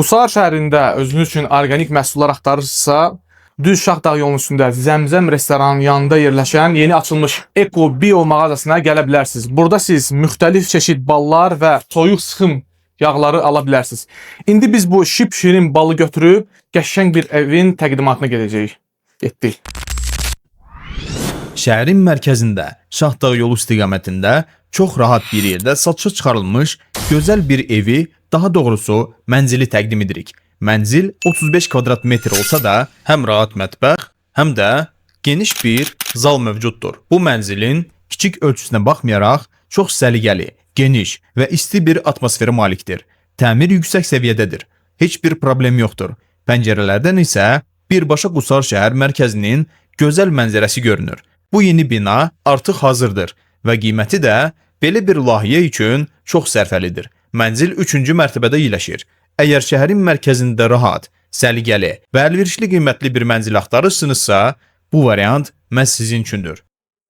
Qusar şəhərində özünüz üçün orqanik məhsullar axtarırsınızsa, düz Şahdağ yolunun üstündə Zəmzəm restoranının yanında yerləşən yeni açılmış Eko Bio mağazasına gələ bilərsiniz. Burada siz müxtəlif çeşid ballar və soyuq sıxım yağları ala bilərsiniz. İndi biz bu şirin balı götürüb qəşəng bir evin təqdimatına gedəcəyik. Getdik. Şəhərin mərkəzində, Şahdağ yolu istiqamətində çox rahat bir yerdə satışa çıxarılmış gözəl bir evi, daha doğrusu mənzili təqdim edirik. Mənzil 35 kvadrat metr olsa da, həm rahat mətbəx, həm də geniş bir zal mövcuddur. Bu mənzilin kiçik ölçüsünə baxmayaraq, çox səliqəli, geniş və isti bir atmosferi malikdir. Təmir yüksək səviyyədədir. Heç bir problem yoxdur. Pəncərələrdən isə birbaşa Qusar şəhər mərkəzinin gözəl mənzərəsi görünür. Bu yeni bina artıq hazırdır və qiyməti də belə bir layihə üçün çox sərfəlidir. Mənzil 3-cü mərtəbədə yerləşir. Əgər şəhərin mərkəzində rahat, səliqəli və əlverişli qiymətli bir mənzil axtarırsınızsa, bu variant məhz sizin üçündür.